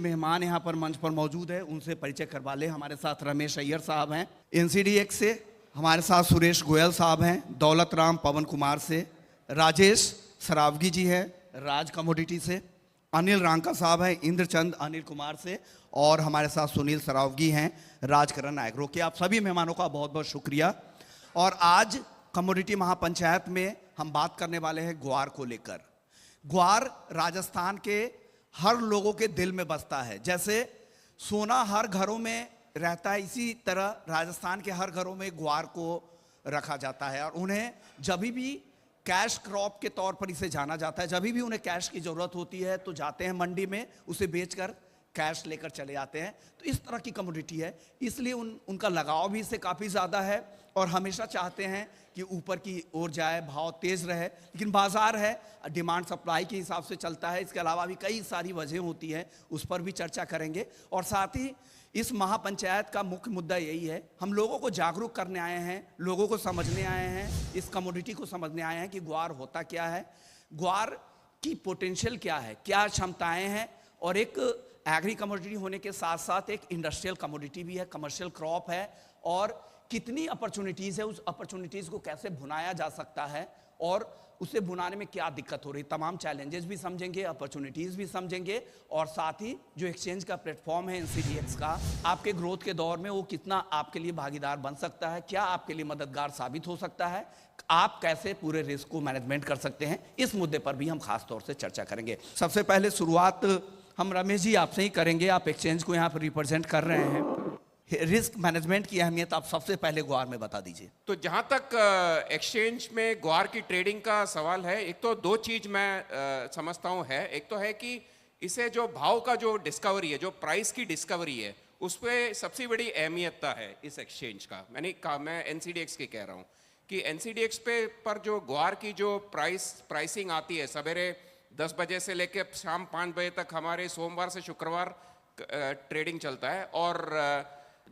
मेहमान यहाँ पर मंच पर मौजूद है, उनसे परिचय करवा ले। हमारे साथ रमेश अय्यर साहब हैं एनसीडीएक्स से, हमारे साथ सुरेश गोयल साहब हैं दौलत राम पवन कुमार से, राजेश सरावगी जी हैं राज कमोडिटी से, अनिल रांका साहब हैं इंद्रचंद अनिल कुमार से, और हमारे साथ सुनील सरावगी हैं राजकरण एग्रो के। आप सभी मेहमानों का बहुत बहुत शुक्रिया। और आज कमोडिटी महापंचायत में हम बात करने वाले हैं ग्वार को लेकर। ग्वार राजस्थान के हर लोगों के दिल में बसता है। जैसे सोना हर घरों में रहता है, इसी तरह राजस्थान के हर घरों में ग्वार को रखा जाता है और उन्हें जब भी कैश क्रॉप के तौर पर इसे जाना जाता है। जब भी उन्हें कैश की ज़रूरत होती है तो जाते हैं मंडी में, उसे बेचकर कैश लेकर चले आते हैं। तो इस तरह की कमोडिटी है, इसलिए उनका लगाव भी इससे काफ़ी ज़्यादा है और हमेशा चाहते हैं कि ऊपर की ओर जाए, भाव तेज़ रहे। लेकिन बाज़ार है, डिमांड सप्लाई के हिसाब से चलता है। इसके अलावा भी कई सारी वजह होती है, उस पर भी चर्चा करेंगे। और साथ ही इस महापंचायत का मुख्य मुद्दा यही है, हम लोगों को जागरूक करने आए हैं, लोगों को समझने आए हैं, इस कमोडिटी को समझने आए हैं कि ग्वार होता क्या है, ग्वार की पोटेंशियल क्या है, क्या क्षमताएं हैं। और एक एग्री कमोडिटी होने के साथ साथ एक इंडस्ट्रियल कमोडिटी भी है, कमर्शियल क्रॉप है, और कितनी अपॉर्चुनिटीज़ है, उस अपॉर्चुनिटीज़ को कैसे भुनाया जा सकता है और उसे भुनाने में क्या दिक्कत हो रही, तमाम चैलेंजेस भी समझेंगे, अपॉर्चुनिटीज़ भी समझेंगे। और साथ ही जो एक्सचेंज का प्लेटफॉर्म है एनसीडीएक्स का, आपके ग्रोथ के दौर में वो कितना आपके लिए भागीदार बन सकता है, क्या आपके लिए मददगार साबित हो सकता है, आप कैसे पूरे रिस्क को मैनेजमेंट कर सकते हैं, इस मुद्दे पर भी हम खास तौर से चर्चा करेंगे। सबसे पहले शुरुआत हम रमेश जी आपसे ही करेंगे। आप एक्सचेंज को यहाँ पर रिप्रेजेंट कर रहे हैं, रिस्क मैनेजमेंट की अहमियत आप सबसे पहले ग्वार में बता दीजिए। तो जहाँ तक एक्सचेंज में ग्वार की ट्रेडिंग का सवाल है, एक तो दो चीज़ मैं समझता हूँ है। एक तो है कि इसे जो भाव का जो डिस्कवरी है, जो प्राइस की डिस्कवरी है, उस पर सबसे बड़ी अहमियतता है इस एक्सचेंज का। मैं एनसीडीएक्स की कह रहा हूँ कि एनसीडीएक्स पर जो ग्वार की जो प्राइसिंग आती है, सवेरे 10 बजे से लेकर शाम 5 बजे तक हमारे सोमवार से शुक्रवार ट्रेडिंग चलता है। और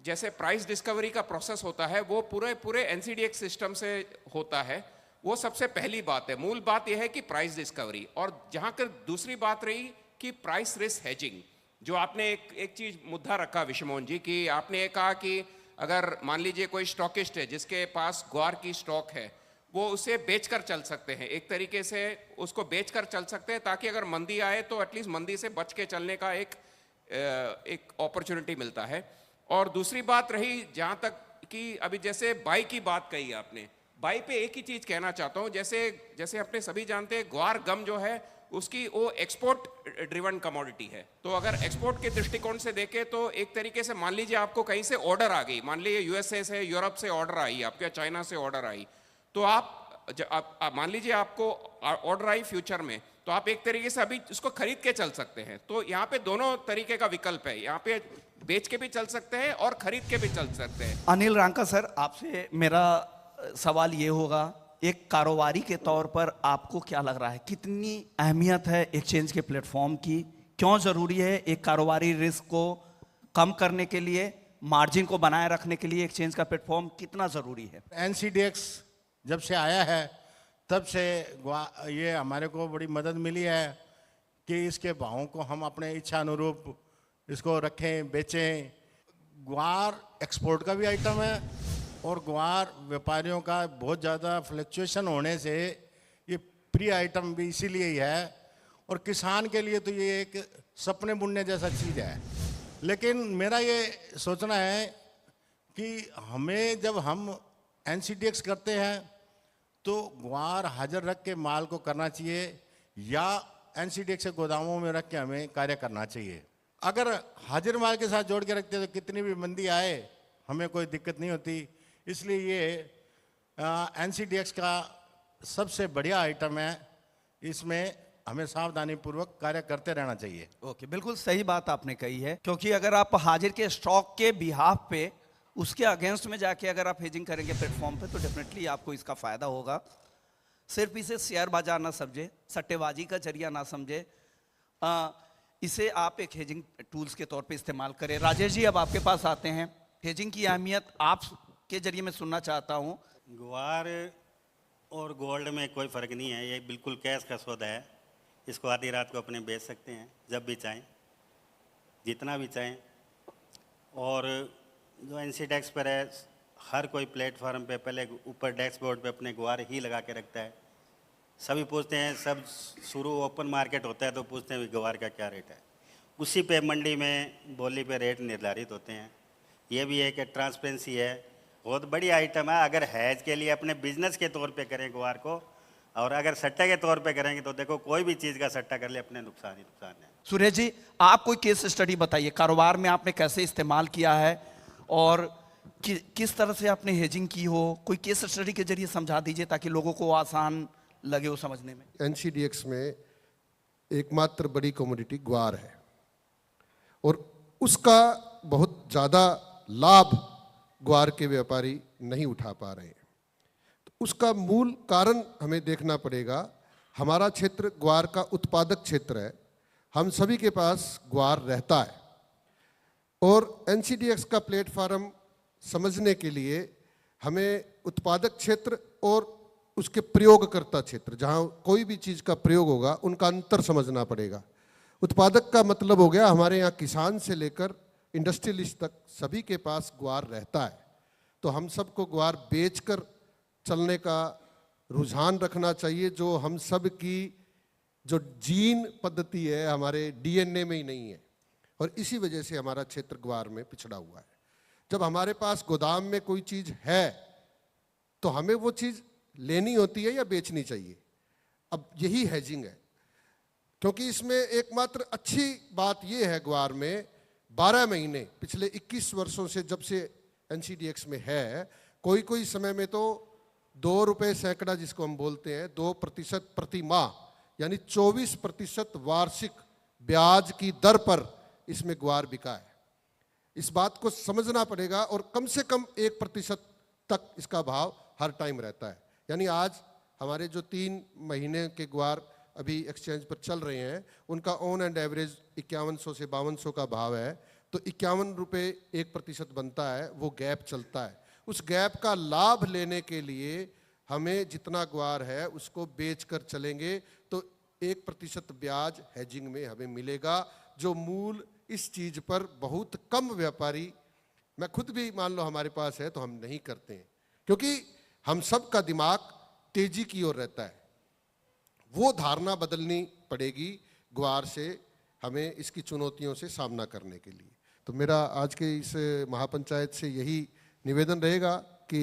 जैसे प्राइस डिस्कवरी का प्रोसेस होता है वो पूरे एनसीडीएक्स सिस्टम से होता है। वो सबसे पहली बात है, मूल बात यह है कि प्राइस डिस्कवरी। और जहाँ कर दूसरी बात रही कि प्राइस रिस्क हेजिंग, जो आपने एक चीज मुद्दा रखा विश्वमोहन जी, कि आपने ये कहा कि अगर मान लीजिए कोई स्टॉकिस्ट है जिसके पास ग्वार की स्टॉक है, वो उसे बेचकर चल सकते हैं, एक तरीके से उसको बेचकर चल सकते हैं ताकि अगर मंदी आए तो एटलीस्ट मंदी से बच के चलने का एक अपॉर्चुनिटी मिलता है। और दूसरी बात रही जहाँ तक कि अभी जैसे बाई की बात कही आपने, बाई पे एक ही चीज़ कहना चाहता हूँ। जैसे अपने सभी जानते हैं ग्वार गम जो है उसकी वो एक्सपोर्ट ड्रिवन कमोडिटी है। तो अगर एक्सपोर्ट के दृष्टिकोण से देखें तो एक तरीके से मान लीजिए आपको कहीं से ऑर्डर आ गई, मान लीजिए यूएसए से, यूरोप से ऑर्डर आई, आपके चाइना से ऑर्डर आई, तो आप मान लीजिए आपको ऑर्डर आई फ्यूचर में, तो आप एक तरीके से अभी उसको खरीद के चल सकते हैं। तो यहाँ पे दोनों तरीके का विकल्प है, यहाँ पे बेच के भी चल सकते हैं और खरीद के भी चल सकते हैं। अनिल रांका सर, आपसे मेरा सवाल ये होगा, एक कारोबारी के तौर पर आपको क्या लग रहा है, कितनी अहमियत है एक्सचेंज के प्लेटफॉर्म की, क्यों ज़रूरी है एक कारोबारी रिस्क को कम करने के लिए, मार्जिन को बनाए रखने के लिए एक्सचेंज का प्लेटफॉर्म कितना ज़रूरी है? एनसीडीएक्स जब से आया है तब से ये हमारे को बड़ी मदद मिली है कि इसके भावों को हम अपने इच्छा अनुरूप इसको रखें, बेचें। ग्वार एक्सपोर्ट का भी आइटम है और ग्वार व्यापारियों का बहुत ज़्यादा फ्लक्चुएशन होने से ये प्री आइटम भी इसीलिए ही है। और किसान के लिए तो ये एक सपने बुनने जैसा चीज़ है। लेकिन मेरा ये सोचना है कि हमें जब हम एनसीडीएक्स करते हैं तो ग्वार हाजिर रख के माल को करना चाहिए या एनसीडीएक्स के गोदामों में रख के हमें कार्य करना चाहिए। अगर हाजिर माल के साथ जोड़ के रखते हैं तो कितनी भी मंदी आए हमें कोई दिक्कत नहीं होती। इसलिए ये एनसीडीएक्स का सबसे बढ़िया आइटम है, इसमें हमें सावधानी पूर्वक कार्य करते रहना चाहिए। ओके, बिल्कुल सही बात आपने कही है, क्योंकि अगर आप हाजिर के स्टॉक के बिहाफ पे उसके अगेंस्ट में जाके अगर आप हेजिंग करेंगे प्लेटफॉर्म पे तो डेफिनेटली आपको इसका फ़ायदा होगा। सिर्फ इसे शेयर बाजार ना समझे, सट्टेबाजी का जरिया ना समझे, इसे आप एक हेजिंग टूल्स के तौर पे इस्तेमाल करें। राजेश जी, अब आपके पास आते हैं, हेजिंग की अहमियत आपके जरिए में सुनना चाहता हूँ। ग्वार और गोल्ड में कोई फ़र्क नहीं है, ये बिल्कुल कैश का सौदा है। इसको आधी रात को अपने बेच सकते हैं जब भी चाहें, जितना भी चाहें। और जो एनसी डेस्क पर है, हर कोई प्लेटफार्म पे पहले ऊपर डैशबोर्ड पे अपने गुआर ही लगा के रखता है। सभी पूछते हैं, सब शुरू ओपन मार्केट होता है तो पूछते हैं गुआर का क्या रेट है, उसी पे मंडी में बोली पे रेट निर्धारित होते हैं। ये भी एक ट्रांसपेरेंसी है, बहुत बड़ी आइटम है। अगर हैज के लिए अपने बिजनेस के तौर पे करें गुआर को, और अगर सट्टे के तौर पे करेंगे तो देखो कोई भी चीज़ का सट्टा कर ले अपने नुकसान ही नुकसान है। सुरेश जी, आप कोई केस स्टडी बताइए, कारोबार में आपने कैसे इस्तेमाल किया है और किस तरह से आपने हेजिंग की हो, कोई केस स्टडी के जरिए समझा दीजिए ताकि लोगों को आसान लगे वो समझने में। एनसीडीएक्स में एकमात्र बड़ी कमोडिटी ग्वार है और उसका बहुत ज़्यादा लाभ ग्वार के व्यापारी नहीं उठा पा रहे हैं। तो उसका मूल कारण हमें देखना पड़ेगा। हमारा क्षेत्र ग्वार का उत्पादक क्षेत्र है, हम सभी के पास ग्वार रहता है और एनसीडीएक्स का प्लेटफॉर्म समझने के लिए हमें उत्पादक क्षेत्र और उसके प्रयोगकर्ता क्षेत्र, जहाँ कोई भी चीज़ का प्रयोग होगा, उनका अंतर समझना पड़ेगा। उत्पादक का मतलब हो गया हमारे यहाँ किसान से लेकर इंडस्ट्रियलिस्ट तक सभी के पास ग्वार रहता है। तो हम सबको ग्वार बेचकर चलने का रुझान रखना चाहिए, जो हम सब की जो जीन पद्धति है हमारे डीएनए में ही नहीं है और इसी वजह से हमारा क्षेत्र ग्वार में पिछड़ा हुआ है। जब हमारे पास गोदाम में कोई चीज़ है तो हमें वो चीज़ लेनी होती है या बेचनी चाहिए। अब यही हेजिंग है, क्योंकि इसमें एकमात्र अच्छी बात यह है, ग्वार में 12 महीने पिछले 21 वर्षों से जब से एनसीडीएक्स में है, कोई समय में तो 2 रुपये सैकड़ा जिसको हम बोलते हैं 2% प्रति माह, यानी 24% वार्षिक ब्याज की दर पर इसमें ग्वार बिका है। इस बात को समझना पड़ेगा और कम से कम 1% तक इसका भाव हर टाइम रहता है। यानी आज हमारे जो 3 महीने के ग्वार अभी एक्सचेंज पर चल रहे हैं, उनका ऑन एंड एवरेज 5100 से 5200 का भाव है, तो 51 रुपये 1% बनता है, वो गैप चलता है। उस गैप का लाभ लेने के लिए हमें जितना ग्वार है उसको बेच कर चलेंगे तो 1% ब्याज हेजिंग में हमें मिलेगा, जो मूल इस चीज़ पर बहुत कम व्यापारी, मैं खुद भी मान लो हमारे पास है तो हम नहीं करते हैं, क्योंकि हम सब का दिमाग तेजी की ओर रहता है। वो धारणा बदलनी पड़ेगी ग्वार से हमें इसकी चुनौतियों से सामना करने के लिए। तो मेरा आज के इस महापंचायत से यही निवेदन रहेगा कि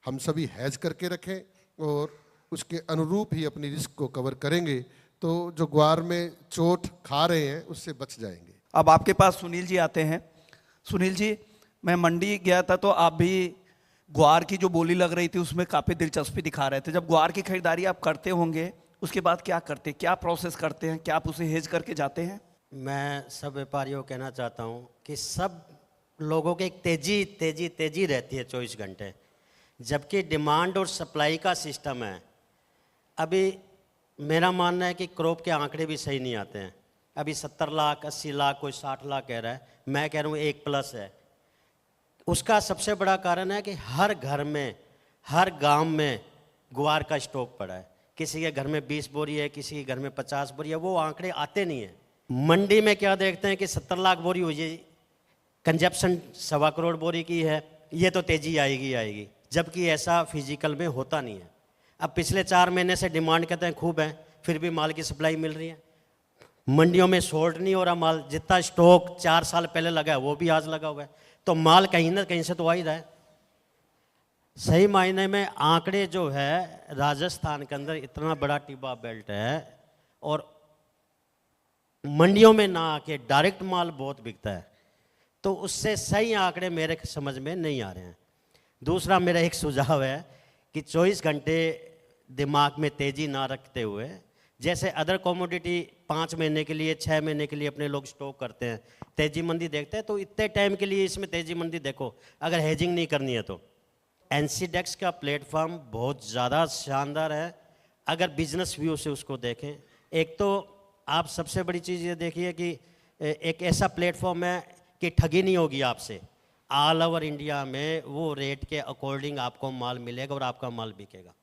हम सभी हैज करके रखें और उसके अनुरूप ही अपनी रिस्क को कवर करेंगे, तो जो ग्वार में चोट खा रहे हैं उससे बच जाएंगे। अब आपके पास सुनील जी आते हैं। सुनील जी, मैं मंडी गया था तो आप भी ग्वार की जो बोली लग रही थी उसमें काफ़ी दिलचस्पी दिखा रहे थे। जब ग्वार की खरीदारी आप करते होंगे उसके बाद क्या करते हैं, क्या प्रोसेस करते हैं, क्या आप उसे हेज करके जाते हैं? मैं सब व्यापारियों को कहना चाहता हूँ कि सब लोगों की एक तेजी रहती है 24 घंटे, जबकि डिमांड और सप्लाई का सिस्टम है। अभी मेरा मानना है कि क्रॉप के आंकड़े भी सही नहीं आते हैं। अभी 70 लाख 80 लाख कोई 60 लाख कह रहा है, मैं कह रहा हूँ 1+ है। उसका सबसे बड़ा कारण है कि हर घर में, हर गांव में ग्वार का स्टॉक पड़ा है। किसी के घर में 20 बोरी है, किसी के घर में 50 बोरी है, वो आंकड़े आते नहीं हैं। मंडी में क्या देखते हैं कि 70 लाख बोरी हुई है, कंजप्शन 1.25 करोड़ बोरी की है, ये तो तेज़ी आएगी, जबकि ऐसा फिजिकल में होता नहीं है। अब पिछले 4 महीने से डिमांड कहते हैं खूब है, फिर भी माल की सप्लाई मिल रही है। मंडियों में शॉर्ट नहीं हो रहा माल, जितना स्टॉक 4 साल पहले लगा है वो भी आज लगा हुआ है, तो माल कहीं ना कहीं से तो आ ही रहा है। सही मायने में आंकड़े जो है, राजस्थान के अंदर इतना बड़ा टिब्बा बेल्ट है और मंडियों में ना आके डायरेक्ट माल बहुत बिकता है, तो उससे सही आंकड़े मेरे समझ में नहीं आ रहे हैं। दूसरा मेरा एक सुझाव है कि 24 घंटे दिमाग में तेज़ी ना रखते हुए, जैसे अदर कमोडिटी 5 महीने के लिए 6 महीने के लिए अपने लोग स्टॉक करते हैं, तेज़ी मंदी देखते हैं, तो इतने टाइम के लिए इसमें तेज़ी मंदी देखो अगर हेजिंग नहीं करनी है तो। एनसीडेक्स का प्लेटफॉर्म बहुत ज़्यादा शानदार है अगर बिजनेस व्यू से उसको देखें। एक तो आप सबसे बड़ी चीज़ ये देखिए कि एक ऐसा प्लेटफॉर्म है कि ठगी नहीं होगी आपसे। ऑल ओवर इंडिया में वो रेट के अकॉर्डिंग आपको माल मिलेगा और आपका माल बिकेगा।